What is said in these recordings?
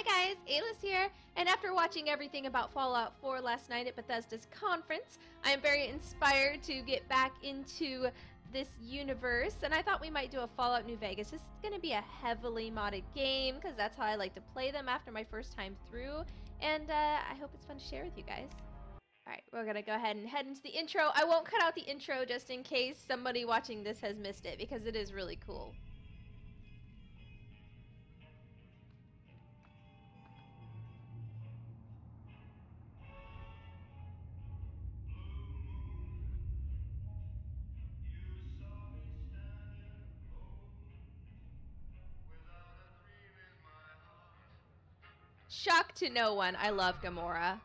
Hi guys, Aylis here, and after watching everything about Fallout 4 last night at Bethesda's conference, I am very inspired to get back into this universe, and I thought we might do a Fallout New Vegas. This is going to be a heavily modded game, because that's how I like to play them after my first time through, and I hope it's fun to share with you guys. Alright, we're going to go ahead and head into the intro. I won't cut out the intro just in case somebody watching this has missed it, because it is really cool. Shock to no one, I love Gamora.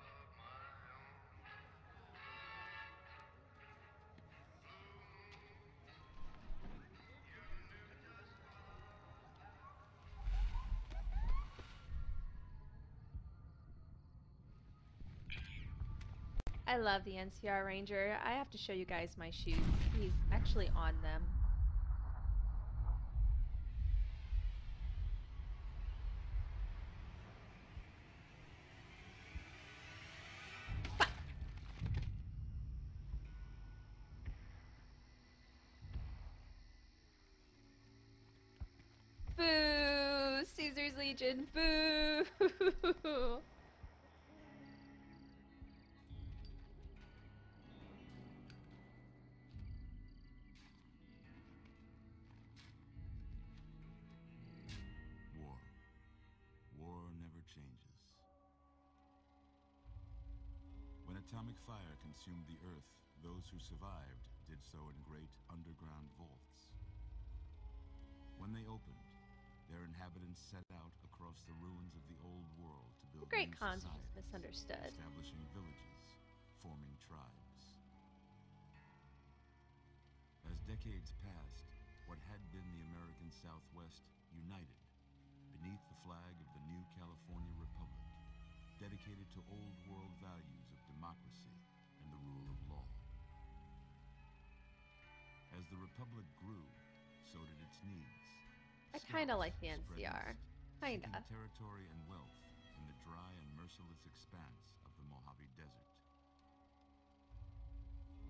I love the NCR Ranger. I have to show you guys my shoes. He's actually on them. Boo! Caesar's Legion, boo! War never changes. When atomic fire consumed the Earth, those who survived did so in great underground vaults. When they opened, their inhabitants set out across the ruins of the old world to build Great new Khan's societies, just misunderstood. establishing villages, forming tribes. As decades passed, what had been the American Southwest united beneath the flag of the new California Republic, dedicated to old world values of democracy and the rule of law. As the Republic grew, so did its needs. I kinda like the Scouts spread NCR. east, Kinda. seeking territory and wealth in the dry and merciless expanse of the Mojave Desert.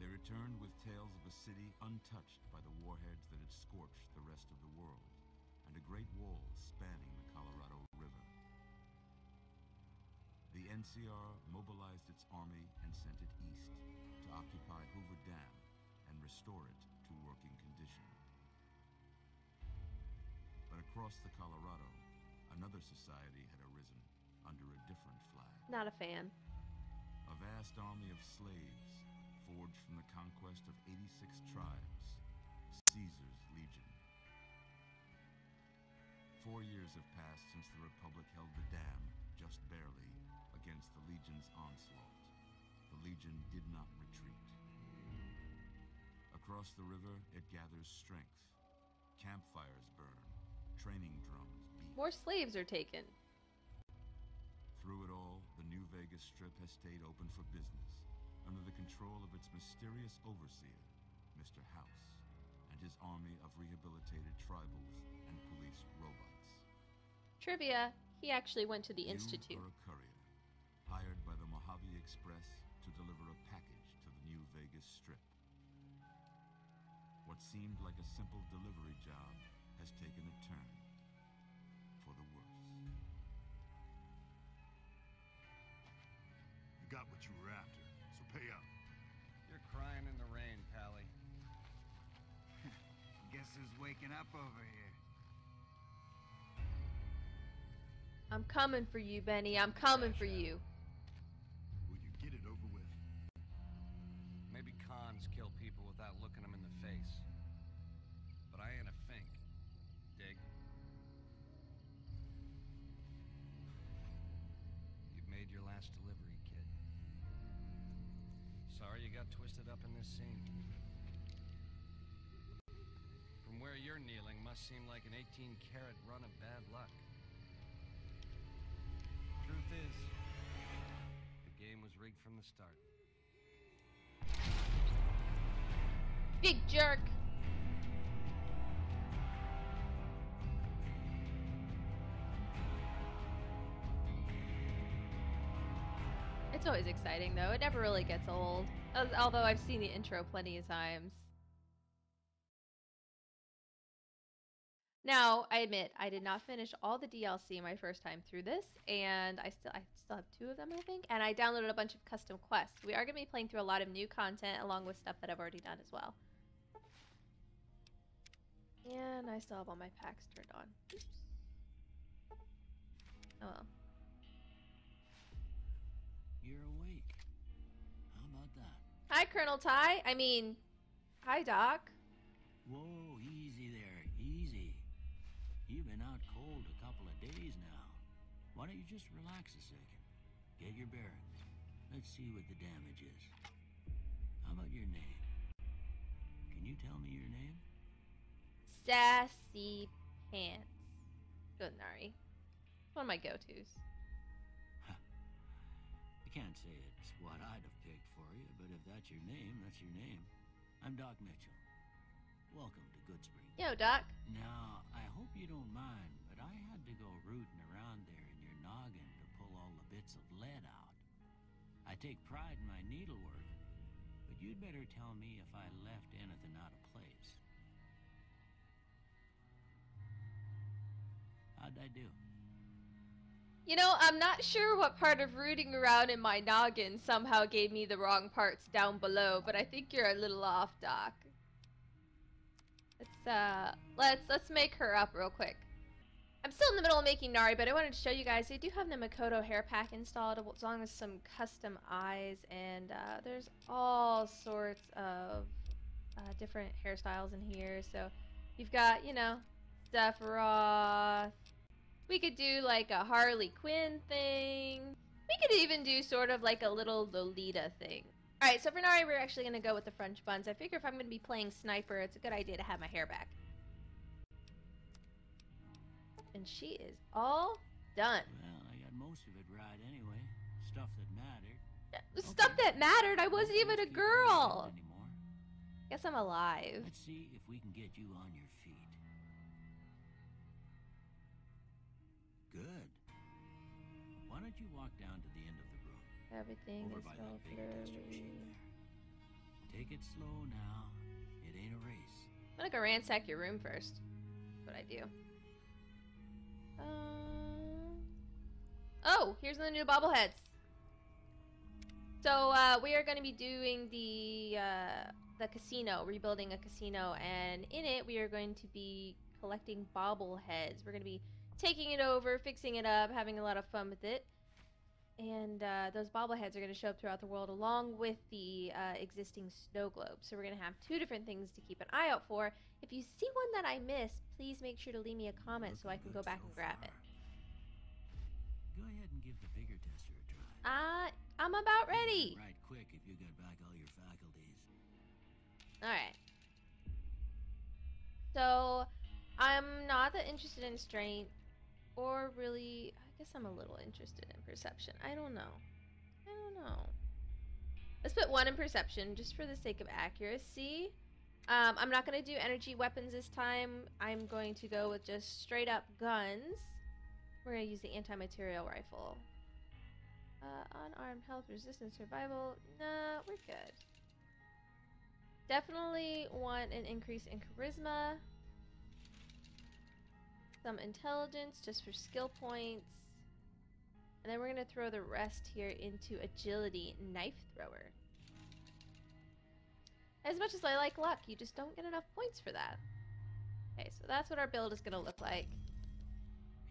They returned with tales of a city untouched by the warheads that had scorched the rest of the world, and a great wall spanning the Colorado River. The NCR mobilized its army and sent it east to occupy Hoover Dam and restore it to working condition. But across the Colorado, another society had arisen under a different flag. Not a fan. A vast army of slaves, forged from the conquest of 86 tribes, Caesar's Legion. 4 years have passed since the Republic held the dam, just barely, against the Legion's onslaught. The Legion did not retreat. Across the river, it gathers strength. Campfires burn, training drums beat. More slaves are taken. Through it all, the New Vegas Strip has stayed open for business, under the control of its mysterious overseer, Mr. House, and his army of rehabilitated tribals and police robots. Trivia, he actually went to the You Institute. are a courier, hired by the Mojave Express to deliver a package to the New Vegas Strip. What seemed like a simple delivery job has taken a turn for the worse. You got what you were after, so pay up. You're crying in the rain, Pally. Guess who's waking up over here? I'm coming for you, Benny. I'm coming for you. Will you get it over with? Maybe cons kill people without looking them in the face. But I ain't a fink. Dig? You've made your last delivery, kid. Sorry you got twisted up in this scene. From where you're kneeling must seem like an 18-carat run of bad luck. Truth is, the game was rigged from the start. Big jerk. It's always exciting, though. It never really gets old. Although I've seen the intro plenty of times. Now, I admit, I did not finish all the DLC my first time through this, and I still have 2 of them, I think, and I downloaded a bunch of custom quests. We are going to be playing through a lot of new content, along with stuff that I've already done as well. And I still have all my packs turned on. Oops. Oh well. You're awake. How about that? Hi, Colonel Ty. I mean, hi, Doc. Whoa, easy there, easy. You've been out cold a couple of days now. Why don't you just relax a second? Get your bearings. Let's see what the damage is. How about your name? Can you tell me your name? Sassy Pants. Good, Nari. One of my go-tos. I can't say it's what I'd have picked for you, but if that's your name, that's your name. I'm Doc Mitchell. Welcome to Goodsprings. Yo, Doc. Now, I hope you don't mind, but I had to go rooting around there in your noggin to pull all the bits of lead out. I take pride in my needlework, but you'd better tell me if I left anything out of place. How'd I do? You know, I'm not sure what part of rooting around in my noggin somehow gave me the wrong parts down below, but I think you're a little off, Doc. Let's make her up real quick. I'm still in the middle of making Nari, but I wanted to show you guys, I do have the Makoto hair pack installed, as long as some custom eyes, and there's all sorts of different hairstyles in here. So you've got, you know, Sephiroth. We could do like a Harley Quinn thing. We could even do sort of like a little Lolita thing. Alright, so for Nari, we're actually going to go with the French buns. I figure if I'm going to be playing Sniper, it's a good idea to have my hair back. And she is all done. Well, I got most of it right anyway. Stuff that mattered. Stuff that mattered? I wasn't even a girl. Anymore. Guess I'm alive. Let's see if we can get you on your feet. Good. Why don't you walk down to the end of the room? Everything Over is by so that big tester machine blurry. there. Take it slow now. It ain't a race. I'm gonna go ransack your room first. That's what I do. Oh, here's the new bobbleheads. So we are going to be doing the casino, rebuilding a casino, and in it we are going to be collecting bobbleheads. We're going to be taking it over, fixing it up, having a lot of fun with it. And those bobbleheads are going to show up throughout the world along with the existing snow globes. So we're going to have 2 different things to keep an eye out for. If you see one that I missed, please make sure to leave me a comment so I can go back and grab it. Go ahead and give the vigor tester a try. I'm about ready. Right quick if you got back all your faculties. Alright. So, I'm not that interested in strength, or really, I guess I'm a little interested in perception. I don't know. Let's put 1 in perception, just for the sake of accuracy. I'm not going to do energy weapons this time. I'm going to go with just straight up guns. We're going to use the anti-material rifle. Unarmed health, resistance, survival. Nah, we're good. Definitely want an increase in charisma. Some intelligence just for skill points. And then we're going to throw the rest here into agility, knife thrower. As much as I like luck, you just don't get enough points for that. Okay, so that's what our build is going to look like.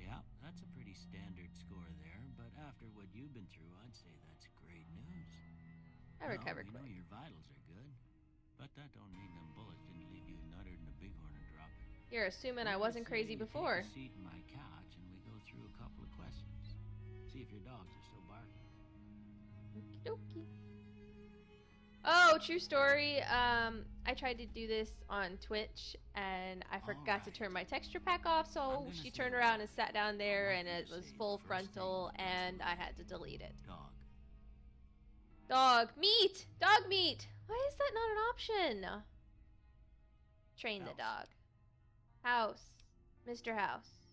Yeah, that's a pretty standard score there, but after what you've been through, I'd say that's great news. I recovered We know quick. your vitals are good, but that don't mean them bullets didn't leave you nuttered in a bighorn and drop it. You're assuming I wasn't crazy before. Take a seat in my couch and we go through a couple of questions. See if your dogs are still barking. Okie dokie. Oh, true story. I tried to do this on Twitch and I forgot to turn my texture pack off, so she turned around and sat down there and it was full frontal and I had to delete it. Dog meat! Dog meat! Why is that not an option? Train the dog. House. Mr. House.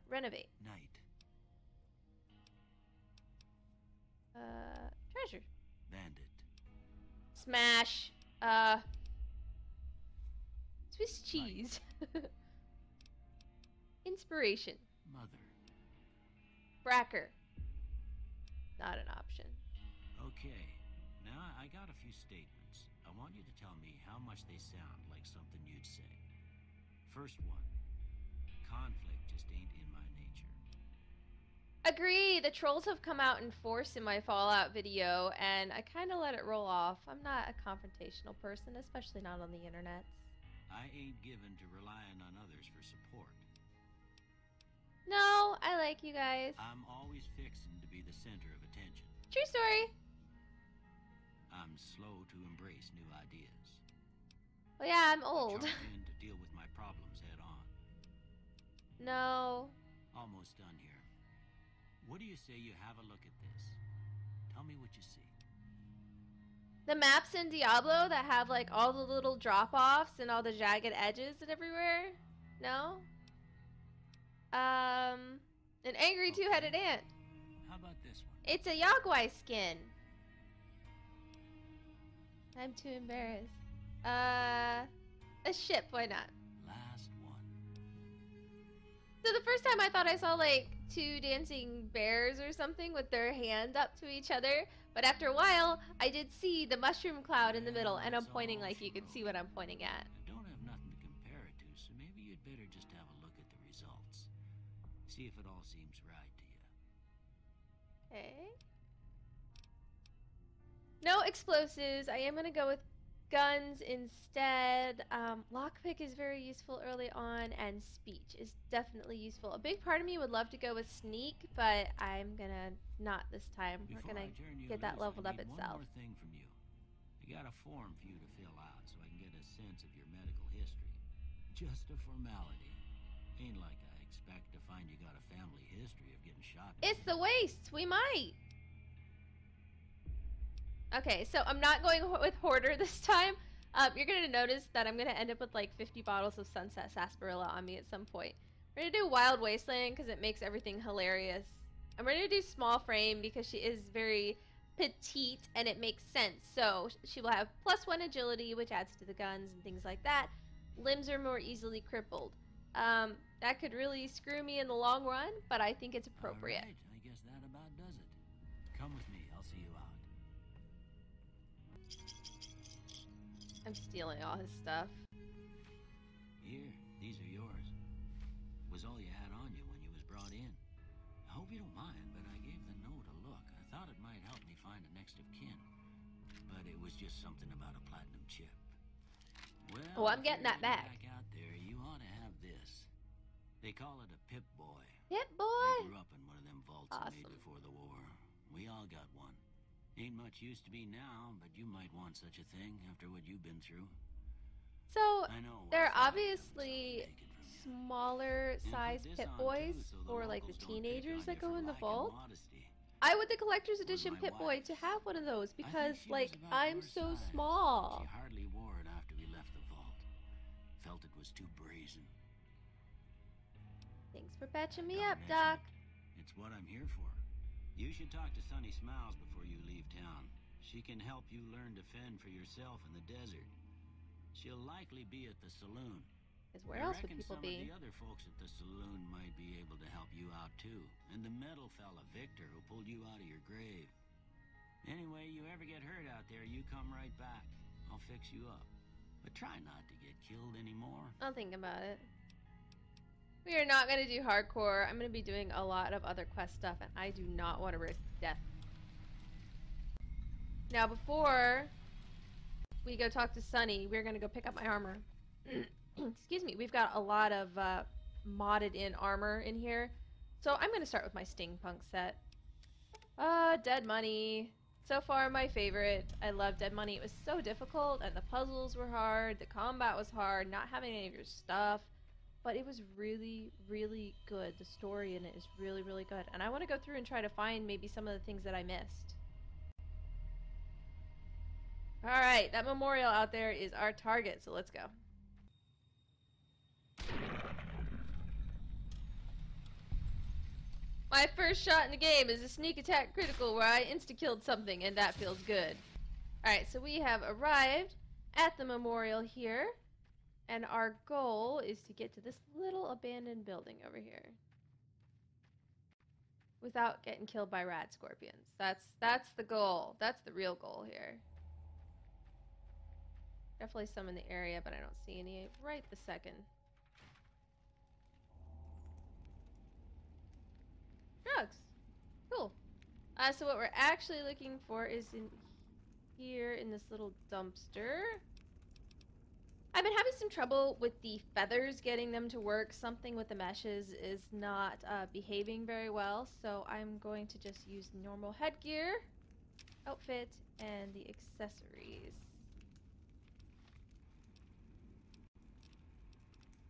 Renovate. Night. smash, Swiss cheese. Inspiration. Mother. Bracker. Not an option. Okay. Now, I got a few statements. I want you to tell me how much they sound like something you'd say. First one. Conflict just ain't in my nature. Agree. The trolls have come out in force in my Fallout video, and I kind of let it roll off. I'm not a confrontational person, especially not on the internet. I ain't given to relying on others for support. No, I like you guys. I'm always fixing to be the center of attention. True story. I'm slow to embrace new ideas. Well, yeah, I'm old. I charge in to deal with my problems head on. No. Almost done here. What do you say you have a look at this? Tell me what you see. The maps in Diablo that have like all the little drop-offs and all the jagged edges and everywhere? No? An angry two-headed ant. How about this one? It's a Yagwai skin. I'm too embarrassed. A ship, why not? Last one. So the first time I thought I saw like two dancing bears or something with their hand up to each other, but after a while I did see the mushroom cloud in the middle, and I'm pointing like you can see what I'm pointing at. I don't have nothing to compare it to, so maybe you'd better just have a look at the results. See if it all seems right to you. Okay. No explosives. I am gonna go with guns instead. Lockpick is very useful early on, and speech is definitely useful. A big part of me would love to go with sneak, but I'm gonna not this time. We're gonna get that leveled up itself. One more thing from you. I got a form for you to fill out so I can get a sense of your medical history. Just a formality. Ain't like I expect to find you got a family history of getting shot. It's the wastes. We might. Okay, so I'm not going with Hoarder this time. You're going to notice that I'm going to end up with like 50 bottles of Sunset Sarsaparilla on me at some point. We're going to do Wild Wasteland because it makes everything hilarious. I'm going to do Small Frame because she is very petite and it makes sense. So she will have +1 agility, which adds to the guns and things like that. Limbs are more easily crippled. That could really screw me in the long run, but I think it's appropriate. All right, I guess that about does it. Come with me, I'll see you out. I'm stealing all his stuff. Here, these are yours. Was all you had on you when you was brought in. I hope you don't mind, but I gave the note a look. I thought it might help me find a next of kin. But it was just something about a platinum chip. Well, Oh, I'm getting that back. Out there, you ought to have this. They call it a Pip-Boy. Pip-Boy! I grew up in one of them vaults I made Awesome. before the war. We all got one. Ain't much use to be now, but you might want such a thing after what you've been through. So, I know. there are what's obviously taken from you. smaller And put size this Pip on, Boys too, so the for like the locals don't pick teenagers on that you go for in the lack of vault. modesty. I would the collector's edition my Pip Boy wife. to have one of those I think because she was like about I'm your so size. small. She hardly wore it after we left the vault. Felt it was too brazen. Thanks for patching me Gotta up, mention Doc. it. It's what I'm here for. You should talk to Sunny Smiles before you leave town. She can help you learn to fend for yourself in the desert. She'll likely be at the saloon. Because where I else would reckon people some be? of the other folks at the saloon might be able to help you out too. And the metal fella, Victor, who pulled you out of your grave. Anyway, you ever get hurt out there, you come right back. I'll fix you up. But try not to get killed anymore. I'll think about it. We are not going to do hardcore. I'm going to be doing a lot of other quest stuff, and I do not want to risk death. Now, before we go talk to Sunny, we're going to go pick up my armor. Excuse me. We've got a lot of modded in armor in here. So I'm going to start with my Stingpunk set. Dead Money. So far, my favorite. I love Dead Money. It was so difficult, and the puzzles were hard. The combat was hard. Not having any of your stuff. But it was really, really good. The story in it is really, really good. And I want to go through and try to find maybe some of the things that I missed. Alright, that memorial out there is our target, so let's go. My first shot in the game is a sneak attack critical where I insta-killed something, and that feels good. Alright, so we have arrived at the memorial here. And our goal is to get to this little abandoned building over here. Without getting killed by rat scorpions. That's the goal. That's the real goal here. Definitely some in the area, but I don't see any right this second. Drugs. Cool. So what we're actually looking for is in here in this little dumpster. I've been having some trouble with the feathers, getting them to work. Something with the meshes is not behaving very well, so I'm going to just use normal headgear, outfit, and the accessories.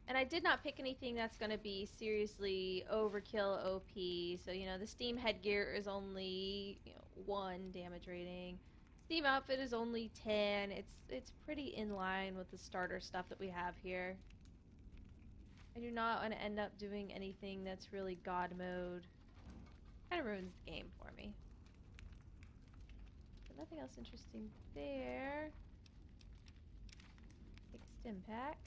And I did not pick anything that's going to be seriously overkill OP. So, you know, the Steam headgear is only, 1 damage rating. Steam outfit is only 10. It's pretty in line with the starter stuff that we have here. I do not want to end up doing anything that's really God mode. Kind of ruins the game for me. But nothing else interesting there. Take a stim pack.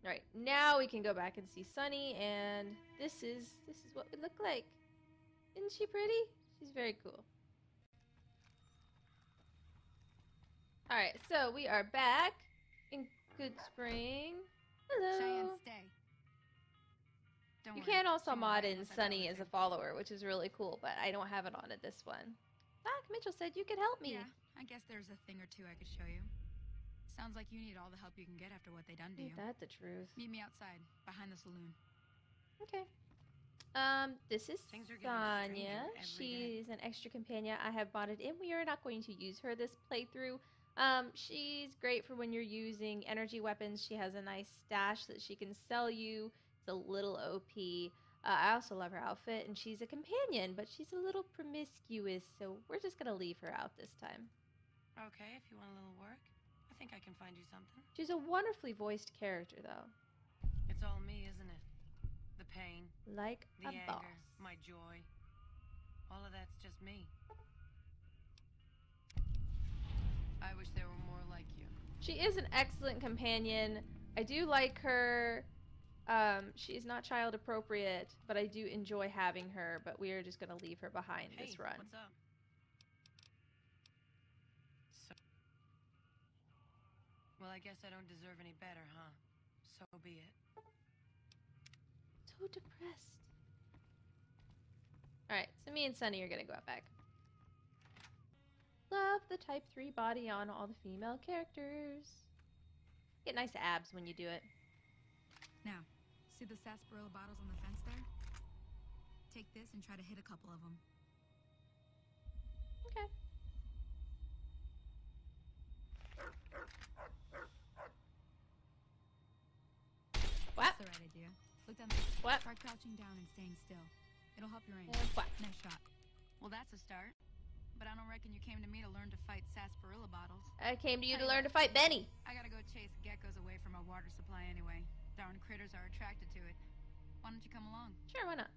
Alright, now we can go back and see Sunny, and this is what we look like. Isn't she pretty? She's very cool. Alright, so we are back in Goodspring. Hello. Cheyenne, stay. Don't You worry, can also she won't mod bite in unless I tell Sunny her as a to. follower, which is really cool, but I don't have it on at this one. Doc Mitchell said you could help me. Yeah, I guess there's a thing or two I could show you. Sounds like you need all the help you can get after what they done to you. Ain't that the truth? Meet me outside, behind the saloon. Okay. This is Things are getting Sonya. stranger every day. She's an extra companion I have modded in. We are not going to use her this playthrough. She's great for when you're using energy weapons. She has a nice stash that she can sell you. It's a little OP. I also love her outfit, and she's a companion, but she's a little promiscuous, so we're just gonna leave her out this time. Okay, if you want a little work, I think I can find you something. She's a wonderfully voiced character, though. It's all me, isn't it? The pain, Like the a anger, boss. my joy. All of that's just me. I wish there were more like you. She is an excellent companion. I do like her. She's not child appropriate, but I do enjoy having her, but we are just going to leave her behind Hey, this run. what's up? So, well, I guess I don't deserve any better, huh? So be it. So depressed. Alright, so me and Sunny are going to go out back. Love the Type 3 body on all the female characters. Get nice abs when you do it. Now, see the sarsaparilla bottles on the fence there? Take this and try to hit a couple of them. Okay. What? That's the right idea. Look down there. What? Try crouching down and staying still. It'll help your aim. And what? Nice shot. Well, that's a start. But I don't reckon you came to me to learn to fight sarsaparilla bottles. I came to you to learn to fight Benny. I gotta go chase geckos away from our water supply anyway. Darn critters are attracted to it. Why don't you come along? Sure, why not?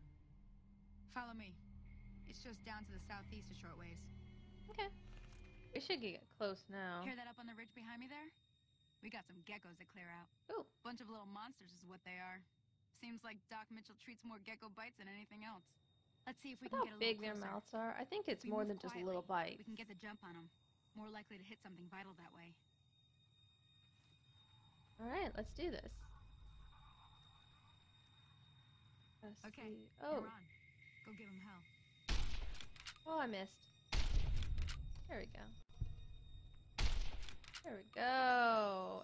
Follow me. It's just down to the southeast a short ways. Okay. We should get close now. Hear that up on the ridge behind me there? We got some geckos to clear out. Ooh. Bunch of little monsters is what they are. Seems like Doc Mitchell treats more gecko bites than anything else. Let's see if we Look can how get a little big their closer. mouths are. I think it's If we more move than just quietly, little bites. We can get the jump on them. More likely to hit something vital that way. Alright, let's do this. Let's Okay, see. you're Oh. on. Go give them hell. Oh, I missed. There we go. There we go.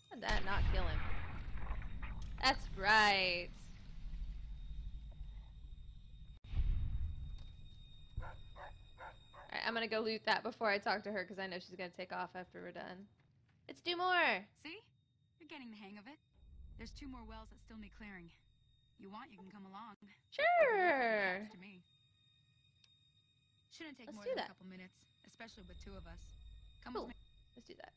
How'd that not kill him? That's right. Alright, I'm gonna go loot that before I talk to her because I know she's gonna take off after we're done. Let's do more! See? You're getting the hang of it. There's 2 more wells that still need clearing. You want, you can come along. Sure! Sounds to me. Shouldn't take Let's more do than that. a couple minutes, especially with 2 of us. Come Cool. with me. Let's do that.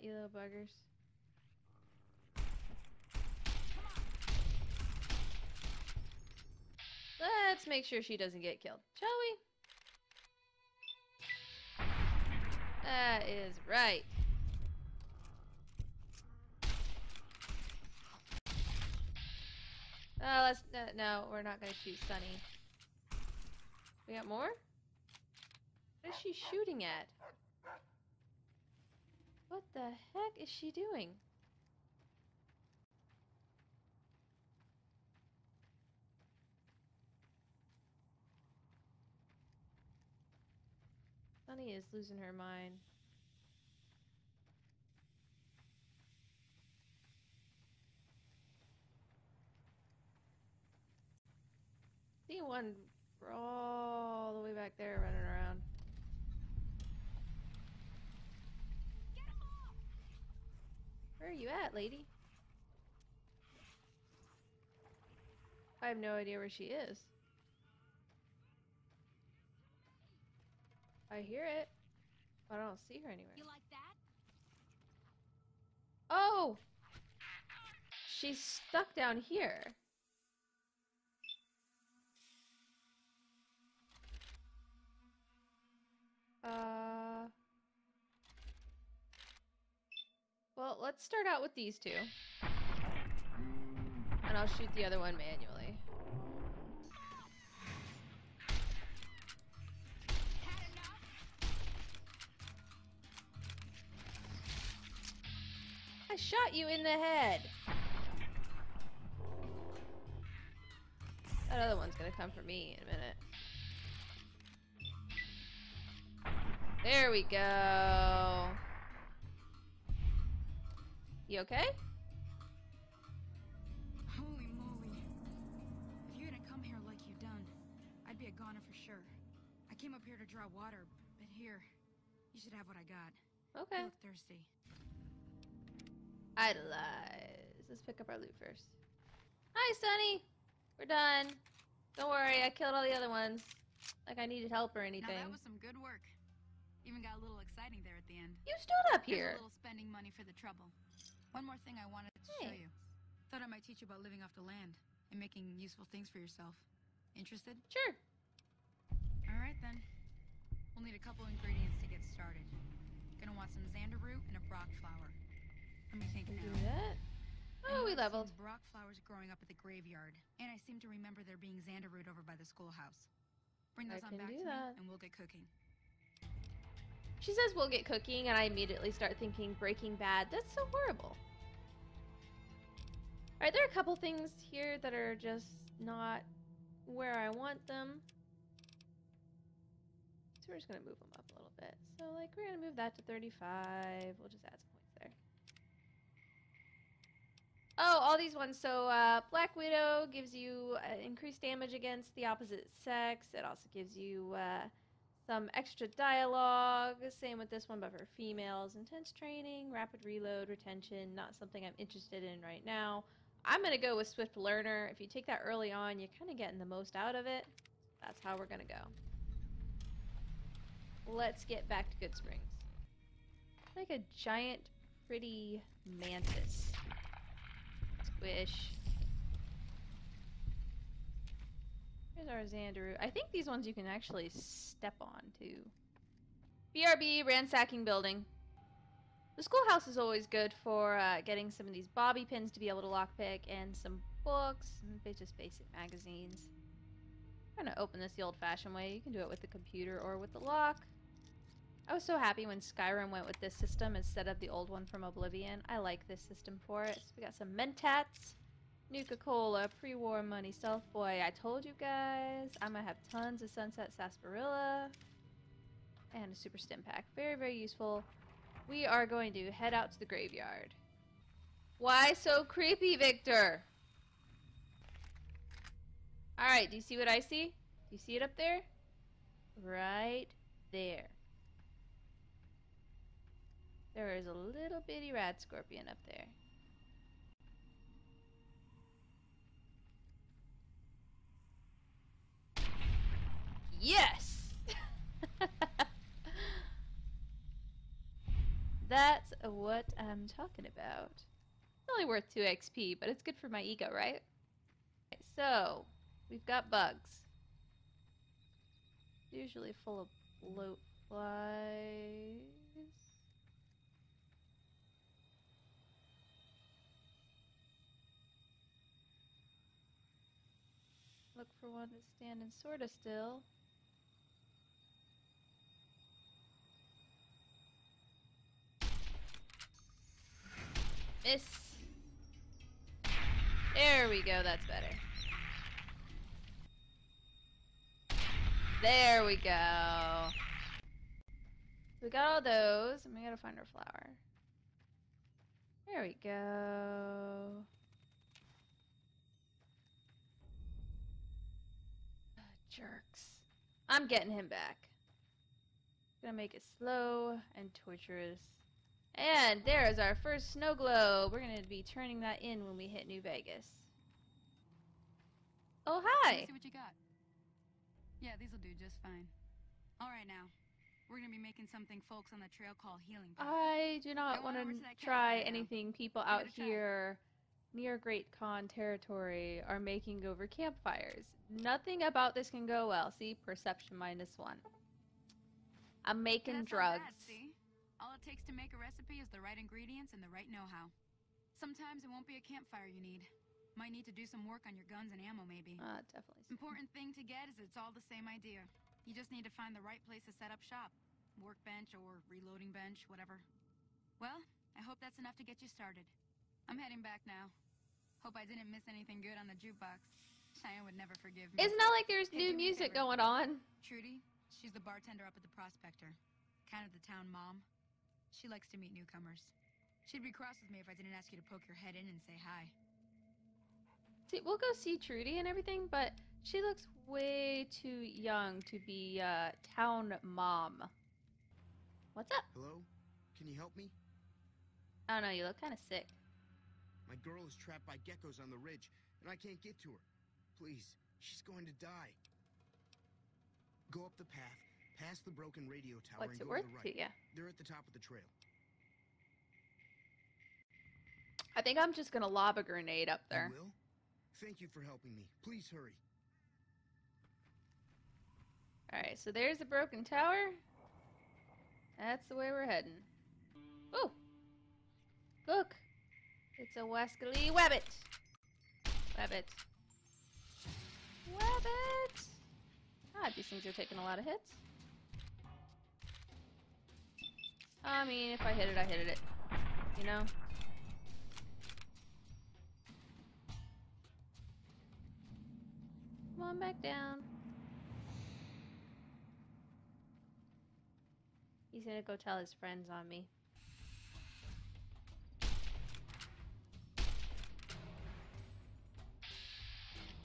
you little buggers. Let's make sure she doesn't get killed, shall we? That is right. Let's no, we're not gonna shoot Sunny. We got more? What is she shooting at? What the heck is she doing? Sunny is losing her mind. See one all the way back there running around. Where are you at, lady? I have no idea where she is. I hear it, but I don't see her anywhere. You like that? Oh! She's stuck down here. Well, let's start out with these two. And I'll shoot the other one manually. I shot you in the head. That other one's gonna come for me in a minute. There we go. You okay? Holy moly. If you hadn't come here like you done, I'd be a goner for sure. I came up here to draw water, but here, you should have what I got. Okay. You look thirsty. Idolize. Let's pick up our loot first. Hi, Sunny. We're done. Don't worry, I killed all the other ones. Like I needed help or anything. Now that was some good work. Even got a little exciting there at the end. You stood up Here's here. a little spending money for the trouble. One more thing I wanted to show you. Thought I might teach you about living off the land and making useful things for yourself. Interested? Sure. All right then. We'll need a couple ingredients to get started. Gonna want some xander root and a brock flower. Let me think Do now. that. Oh, we leveled. Brock flowers growing up at the graveyard, and I seem to remember there being xander root over by the schoolhouse. Bring those on can back do to that. me, and we'll get cooking. She says we'll get cooking, and I immediately start thinking Breaking Bad. That's so horrible. Alright, there are a couple things here that are just not where I want them. So we're just going to move them up a little bit. So, like, we're going to move that to 35. We'll just add some points there. Oh, all these ones. So, Black Widow gives you increased damage against the opposite sex. It also gives you some extra dialogue. Same with this one, but for females. Intense training, rapid reload, retention. Not something I'm interested in right now. I'm going to go with Swift Learner. If you take that early on, you're kind of getting the most out of it. That's how we're going to go. Let's get back to Good Springs. Like a giant, pretty mantis. Squish. Here's our Xanderu. I think these ones you can actually step on, too. BRB, ransacking building. The schoolhouse is always good for getting some of these bobby pins to be able to lockpick, and some books, and just basic magazines. I'm going to open this the old-fashioned way. You can do it with the computer or with the lock. I was so happy when Skyrim went with this system instead of the old one from Oblivion. I like this system for it. So we got some Mentats, Nuka-Cola, pre-war money, Stealth Boy. I told you guys, I'm going to have tons of Sunset Sarsaparilla, and a Super Stim Pack. Very, very useful. We are going to head out to the graveyard. Why so creepy, Victor? Alright, do you see what I see? Do you see it up there? Right there. There is a little bitty rat scorpion up there. Yes! That's what I'm talking about. It's only worth 2 XP, but it's good for my ego, right? Okay, so, we've got bugs. Usually full of bloat flies. Look for one that's standing sorta still. Miss. There we go, that's better. There we go. We got all those, and we gotta find our flower. There we go. Jerks. I'm getting him back. Gonna make it slow and torturous. And there's our first snow globe. We're gonna be turning that in when we hit New Vegas. Oh, hi! See what you got. Yeah, these'll do just fine. Alright now. We're gonna be making something folks on the trail call healing powder. I do not want over to to that try campfire now. anything people Give out it a try. here near Great Khan territory are making over campfires. Nothing about this can go well. See? Perception -1. I'm making That's not drugs. bad, see? All it takes to make a recipe is the right ingredients and the right know-how. Sometimes it won't be a campfire you need. Might need to do some work on your guns and ammo, maybe. Definitely. Important thing to get is it's all the same idea. You just need to find the right place to set up shop. Workbench or reloading bench, whatever. Well, I hope that's enough to get you started. I'm heading back now. Hope I didn't miss anything good on the jukebox. Cheyenne would never forgive me. It's not like there's Hey, new do me a music favor. going on. Trudy, she's the bartender up at the Prospector. Kind of the town mom. She likes to meet newcomers. She'd be cross with me if I didn't ask you to poke your head in and say hi. See, we'll go see Trudy and everything, but she looks way too young to be town mom. What's up? Hello? Can you help me? I don't know, you look kind of sick. My girl is trapped by geckos on the ridge, and I can't get to her. Please, she's going to die. Go up the path, past the broken radio tower, What's and it go worth to the to right. you? They're at the top of the trail. I think I'm just gonna lob a grenade up there. You will? Thank you for helping me. Please hurry. Alright, so there's the broken tower. That's the way we're heading. Oh! Look! It's a Wascally Wabbit! Wabbit. Wabbit! God, these things are taking a lot of hits. I mean, if I hit it, I hit it. You know? Come on back down. He's gonna go tell his friends on me.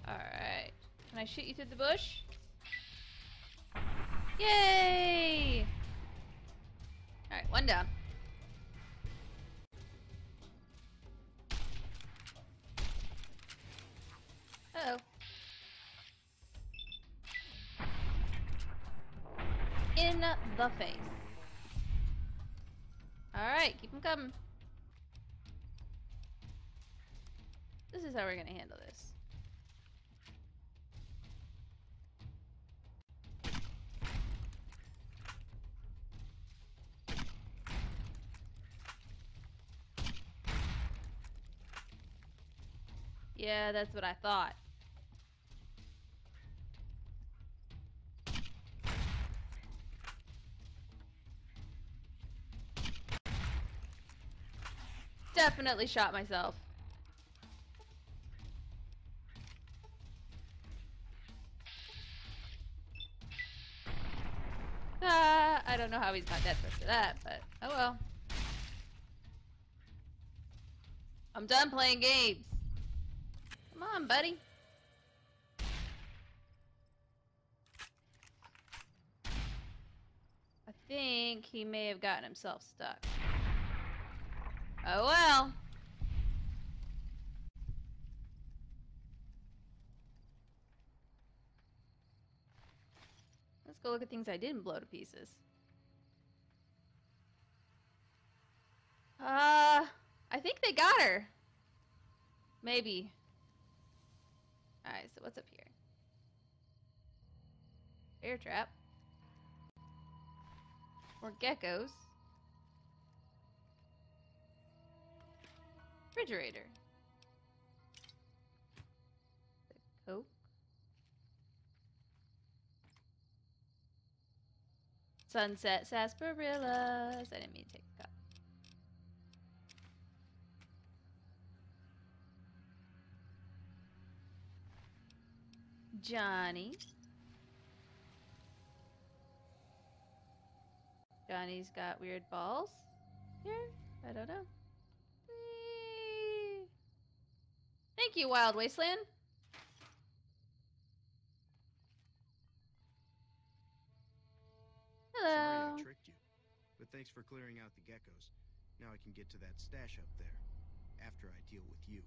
Alright. Can I shoot you through the bush? Yay! Alright, one down. Uh-oh. In the face. Alright, keep them coming. This is how we're gonna handle this. Yeah, that's what I thought. Definitely shot myself. I don't know how he's not dead for that, but oh well. I'm done playing games. Come on, buddy. I think he may have gotten himself stuck. Oh well. Let's go look at things I didn't blow to pieces. I think they got her. Maybe. Alright, so what's up here? Bear trap. More geckos. Refrigerator. The Coke. Sunset sarsaparillas. I didn't mean to take a cup. Johnny. Johnny's got weird balls here. I don't know. Whee! Thank you, Wild Wasteland. Hello. Sorry I tricked you, but thanks for clearing out the geckos. Now I can get to that stash up there, after I deal with you.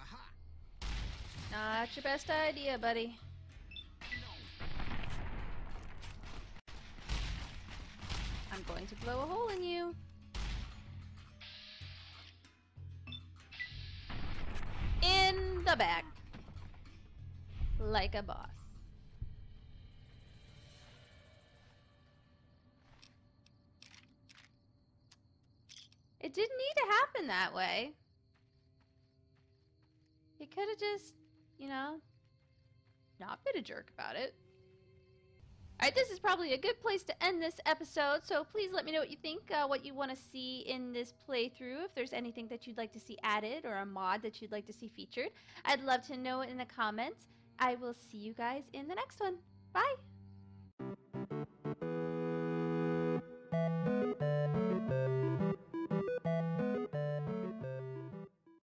Aha! Not your best idea, buddy. I'm going to blow a hole in you. In the back. Like a boss. It didn't need to happen that way. He could have just, you know, not been a jerk about it. Alright, this is probably a good place to end this episode, so please let me know what you think, what you want to see in this playthrough, if there's anything that you'd like to see added or a mod that you'd like to see featured. I'd love to know it in the comments. I will see you guys in the next one. Bye!